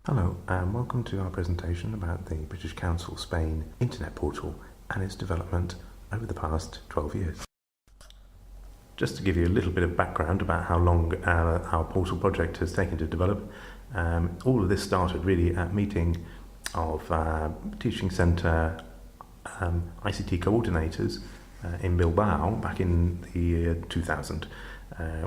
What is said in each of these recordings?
Hello and welcome to our presentation about the British Council Spain Internet Portal and its development over the past 12 years. Just to give you a little bit of background about how long our portal project has taken to develop, all of this started really at a meeting of Teaching Centre ICT coordinators in Bilbao back in the year 2000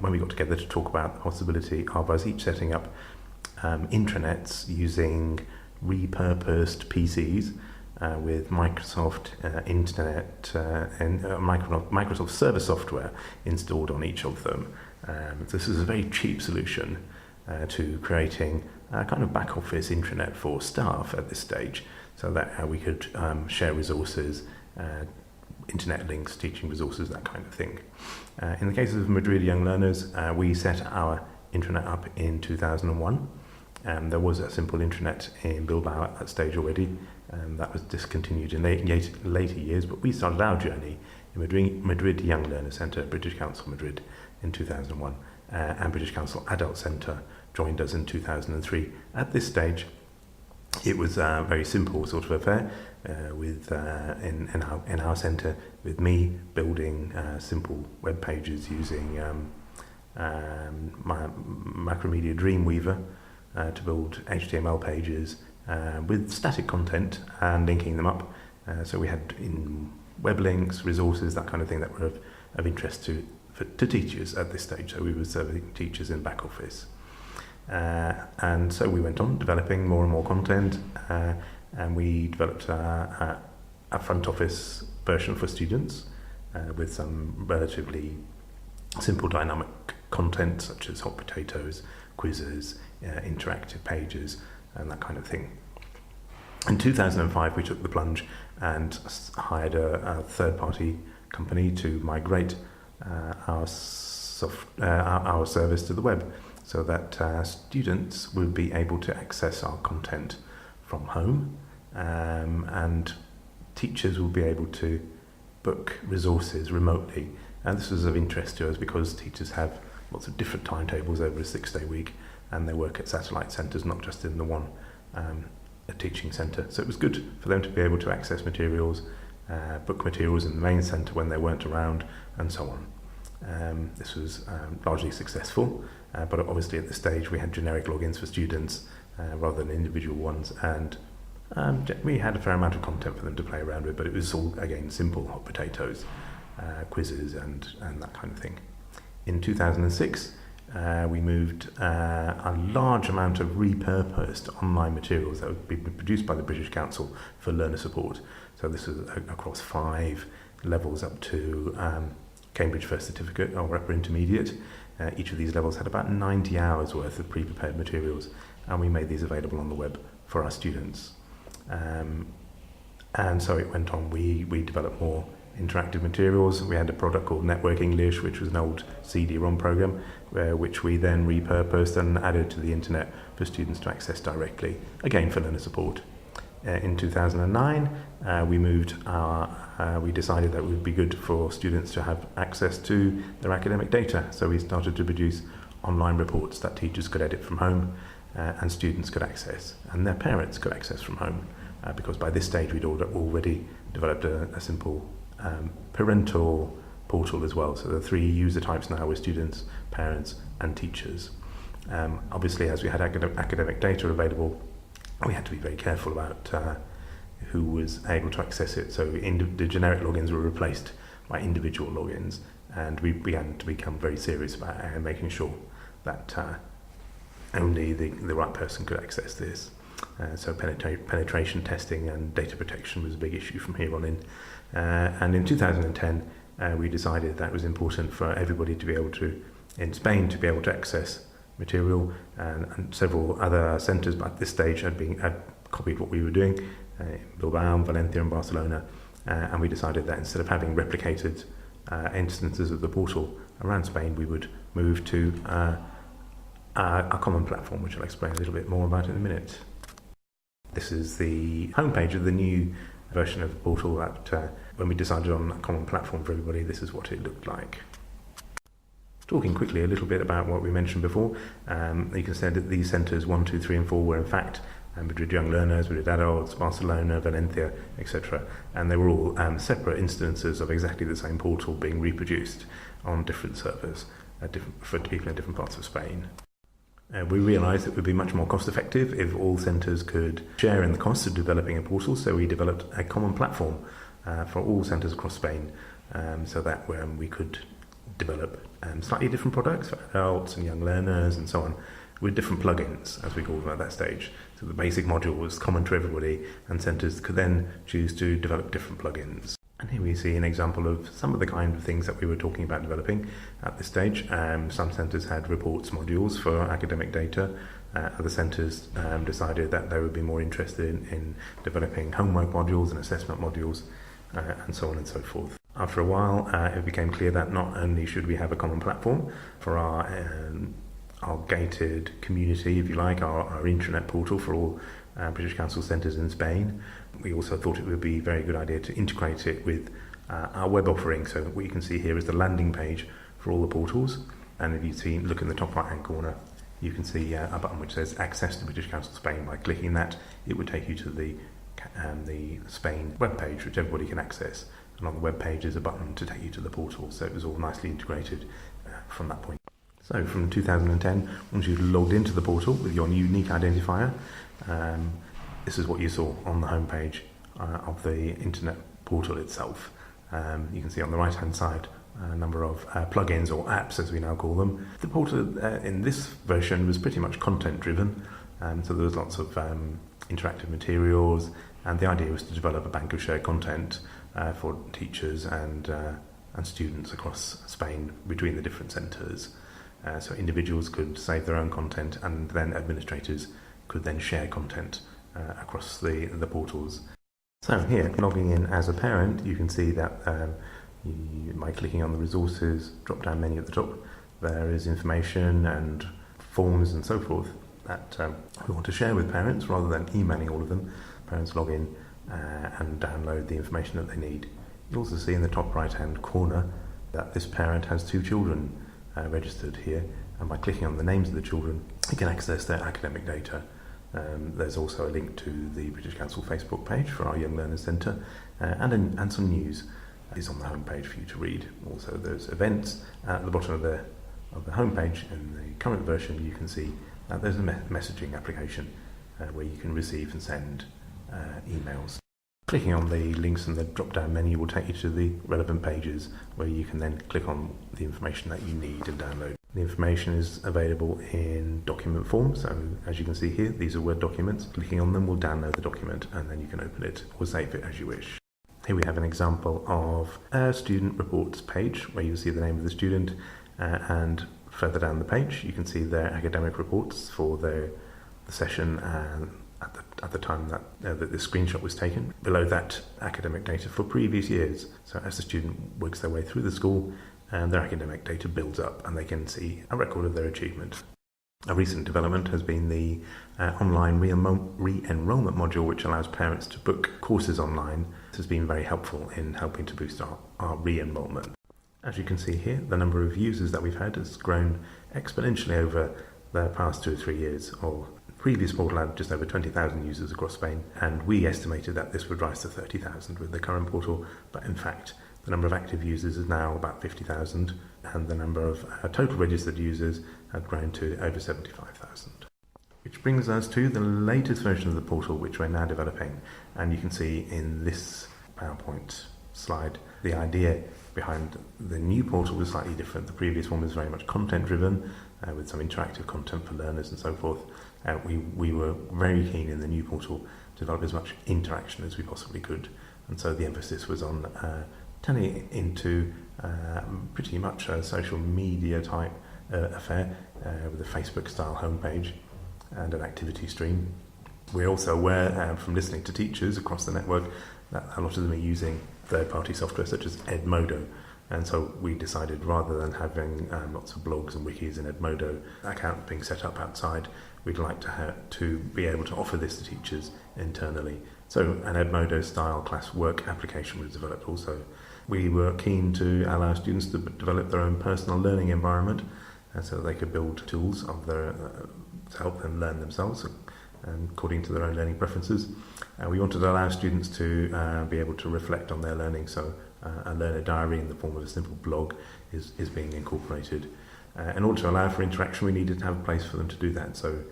when we got together to talk about the possibility of us each setting up intranets using repurposed PCs with Microsoft Internet and Microsoft Server software installed on each of them. This is a very cheap solution to creating a kind of back office intranet for staff at this stage, so that we could share resources, internet links, teaching resources, that kind of thing. In the case of Madrid Young Learners, we set our intranet up in 2001. There was a simple intranet in Bilbao at that stage already, and that was discontinued in later years, but we started our journey in Madrid Young Learners Centre, British Council Madrid, in 2001, and British Council Adult Centre joined us in 2003. At this stage, it was a very simple sort of affair, with in our centre, with me building simple web pages using my Macromedia Dreamweaver to build HTML pages with static content and linking them up. So we had in web links, resources, that kind of thing that were of interest to teachers at this stage. So we were serving teachers in back office. And so we went on developing more and more content, and we developed a front office version for students with some relatively simple dynamic content such as hot potatoes, quizzes, interactive pages, and that kind of thing. In 2005, we took the plunge and hired a third-party company to migrate our service to the web, so that students would be able to access our content from home, and teachers will be able to book resources remotely. And this was of interest to us because teachers have lots of different timetables over a 6-day week, and they work at satellite centres, not just in the one teaching centre. So it was good for them to be able to access materials, book materials in the main centre when they weren't around, and so on. This was largely successful, but obviously at this stage we had generic logins for students rather than individual ones, and we had a fair amount of content for them to play around with, but it was all, again, simple hot potatoes, quizzes and that kind of thing. In 2006, we moved a large amount of repurposed online materials that would be produced by the British Council for learner support. So this was across 5 levels up to Cambridge First Certificate or Upper Intermediate. Each of these levels had about 90 hours worth of pre-prepared materials, and we made these available on the web for our students. And so it went on. We developed more interactive materials. We had a product called Network English, which was an old CD-ROM program, which we then repurposed and added to the internet for students to access directly, again for learner support. In 2009, we decided that it would be good for students to have access to their academic data. So we started to produce online reports that teachers could edit from home, and students could access, and their parents could access from home, because by this stage we'd already developed a simple parental portal as well. So the 3 user types now were students, parents, and teachers. Obviously, as we had academic data available, we had to be very careful about who was able to access it. So the generic logins were replaced by individual logins, and we began to become very serious about making sure that only the right person could access this. So penetration testing and data protection was a big issue from here on in. And in 2010, we decided that it was important for everybody to be able to, in Spain, to be able to access material, and several other centres at this stage had copied what we were doing in Bilbao, Valencia and Barcelona, and we decided that instead of having replicated instances of the portal around Spain, we would move to a common platform, which I'll explain a little bit more about in a minute. This is the homepage of the new version of the portal that when we decided on a common platform for everybody, this is what it looked like. Talking quickly a little bit about what we mentioned before, you can say that these centres 1, 2, 3 and 4 were in fact Madrid Young Learners, Madrid Adults, Barcelona, Valencia, etc. And they were all separate instances of exactly the same portal being reproduced on different servers for people in different parts of Spain. We realised it would be much more cost effective if all centres could share in the cost of developing a portal, so we developed a common platform for all centres across Spain, so that we could develop slightly different products for adults and young learners and so on, with different plugins, as we called them at that stage. So the basic module was common to everybody, and centres could then choose to develop different plugins. And here we see an example of some of the kind of things that we were talking about developing at this stage. Some centres had reports modules for academic data. Other centres decided that they would be more interested in developing homework modules and assessment modules, and so on and so forth. After a while, it became clear that not only should we have a common platform for our gated community, if you like, our intranet portal for all British Council centres in Spain, we also thought it would be a very good idea to integrate it with our web offering. So what you can see here is the landing page for all the portals, and if you look in the top right hand corner, you can see a button which says Access to British Council Spain. By clicking that, it would take you to the Spain web page, which everybody can access, and on the web page is a button to take you to the portal. So it was all nicely integrated from that point. So from 2010, once you've logged into the portal with your unique identifier, this is what you saw on the homepage of the internet portal itself. You can see on the right hand side a number of plugins or apps, as we now call them. The portal in this version was pretty much content driven, so there was lots of interactive materials, and the idea was to develop a bank of shared content for teachers and students across Spain between the different centres. So individuals could save their own content, and then administrators could then share content across the portals. So here, logging in as a parent, you can see that by clicking on the resources drop-down menu at the top, there is information and forms and so forth that we want to share with parents rather than emailing all of them. Parents log in and download the information that they need. You'll also see in the top right-hand corner that this parent has 2 children registered here, and by clicking on the names of the children, you can access their academic data. There's also a link to the British Council Facebook page for our Young Learners Centre, and some news is on the homepage for you to read. Also, there's events at the bottom of the homepage. In the current version, you can see that there's a messaging application where you can receive and send emails. Clicking on the links in the drop-down menu will take you to the relevant pages where you can then click on the information that you need and download. The information is available in document form, so as you can see here, these are Word documents. Clicking on them will download the document, and then you can open it or save it as you wish. Here we have an example of a student reports page where you'll see the name of the student, and further down the page you can see their academic reports for the session at the time that this screenshot was taken. Below that, academic data for previous years. So as the student works their way through the school, their academic data builds up and they can see a record of their achievement. A recent development has been the online re-enrollment module, which allows parents to book courses online. This has been very helpful in helping to boost our re-enrollment. As you can see here, the number of users that we've had has grown exponentially over the past 2 or 3 years. Previous portal had just over 20,000 users across Spain, and we estimated that this would rise to 30,000 with the current portal, but in fact the number of active users is now about 50,000, and the number of total registered users had grown to over 75,000. Which brings us to the latest version of the portal, which we're now developing, and you can see in this PowerPoint slide the idea behind the new portal was slightly different. The previous one was very much content driven, with some interactive content for learners and so forth. We were very keen in the new portal to develop as much interaction as we possibly could, and so the emphasis was on turning it into pretty much a social media type affair with a Facebook style homepage and an activity stream. We're also aware from listening to teachers across the network that a lot of them are using third-party software such as Edmodo, and so we decided rather than having lots of blogs and wikis and Edmodo accounts being set up outside, we'd like to be able to offer this to teachers internally. So an Edmodo style class work application was developed also, We were keen to allow students to develop their own personal learning environment so that they could build tools of their, to help them learn themselves according to their own learning preferences. We wanted to allow students to be able to reflect on their learning, so a learner diary in the form of a simple blog is being incorporated. In order to allow for interaction, we needed to have a place for them to do that. So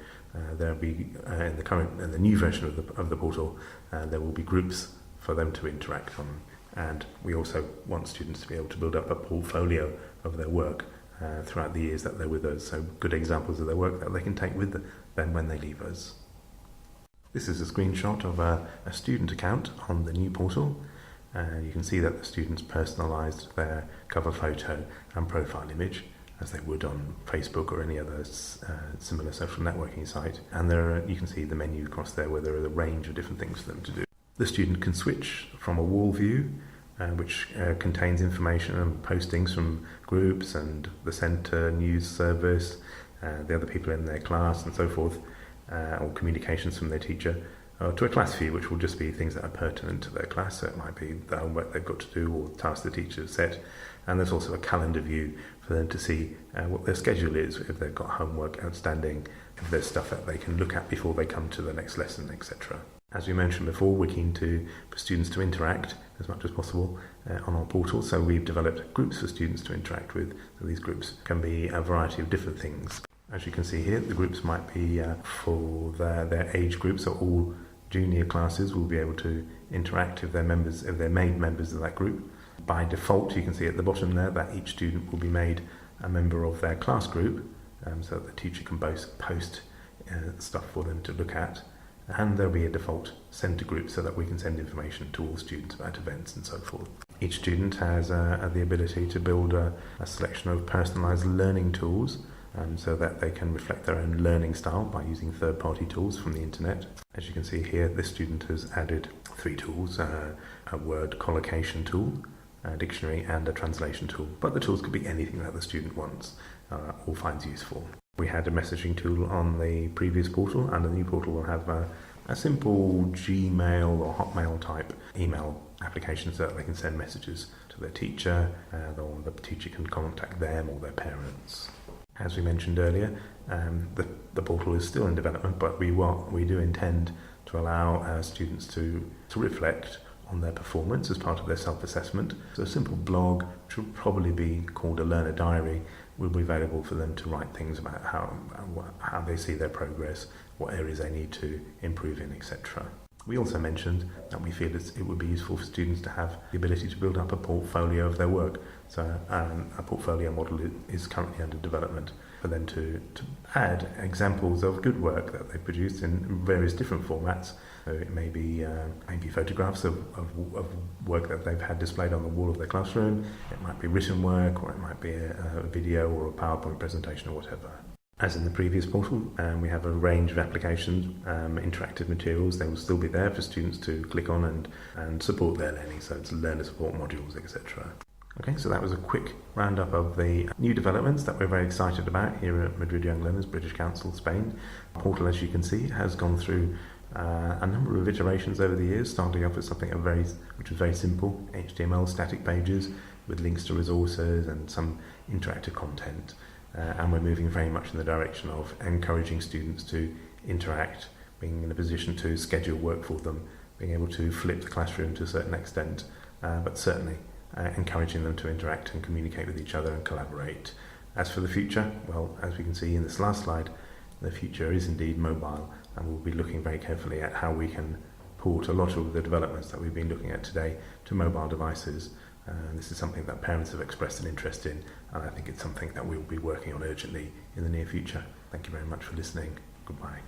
there'll be in the new version of the portal, there will be groups for them to interact on, and we also want students to be able to build up a portfolio of their work throughout the years that they're with us. So good examples of their work that they can take with them when they leave us. This is a screenshot of a student account on the new portal. You can see that the students personalised their cover photo and profile image as they would on Facebook or any other similar social networking site. And you can see the menu across there where there are a range of different things for them to do. The student can switch from a wall view, which contains information and postings from groups and the centre news service, the other people in their class and so forth, or communications from their teacher, to a class view, which will just be things that are pertinent to their class. So it might be the homework they've got to do or tasks the teacher has set. And there's also a calendar view for them to see what their schedule is, if they've got homework outstanding, if there's stuff that they can look at before they come to the next lesson, etc. As we mentioned before, we're keen for students to interact as much as possible on our portal, so we've developed groups for students to interact with. So these groups can be a variety of different things. As you can see here, the groups might be for their age groups, so all junior classes will be able to interact if they're made members of that group. By default, you can see at the bottom there that each student will be made a member of their class group, so that the teacher can post stuff for them to look at. And there'll be a default centre group so that we can send information to all students about events and so forth. Each student has the ability to build a selection of personalised learning tools so that they can reflect their own learning style by using third-party tools from the internet. As you can see here, this student has added 3 tools, a word collocation tool, a dictionary and a translation tool. But the tools could be anything that the student wants or finds useful. We had a messaging tool on the previous portal, and the new portal will have a simple Gmail or Hotmail type email application so that they can send messages to their teacher, or the teacher can contact them or their parents. As we mentioned earlier, the portal is still in development, but we do intend to allow students to reflect on their performance as part of their self-assessment. So a simple blog, which will probably be called a learner diary, will be available for them to write things about how they see their progress, what areas they need to improve in, etc. We also mentioned that we feel it would be useful for students to have the ability to build up a portfolio of their work. So a portfolio model is currently under development for them to add examples of good work that they've produced in various different formats. So it may be photographs of work that they've had displayed on the wall of their classroom. It might be written work, or it might be a video or a PowerPoint presentation or whatever. As in the previous portal, we have a range of applications, interactive materials. They will still be there for students to click on and support their learning, so it's learner support modules, etc. Okay, so that was a quick roundup of the new developments that we're very excited about here at Madrid Young Learners, British Council, Spain. The portal, as you can see, has gone through a number of iterations over the years, starting off with something which was very simple, HTML static pages with links to resources and some interactive content. And we're moving very much in the direction of encouraging students to interact, being in a position to schedule work for them, being able to flip the classroom to a certain extent, but certainly encouraging them to interact and communicate with each other and collaborate. As for the future, well, as we can see in this last slide, the future is indeed mobile, and we'll be looking very carefully at how we can port a lot of the developments that we've been looking at today to mobile devices. This is something that parents have expressed an interest in, and I think it's something that we'll be working on urgently in the near future. Thank you very much for listening. Goodbye.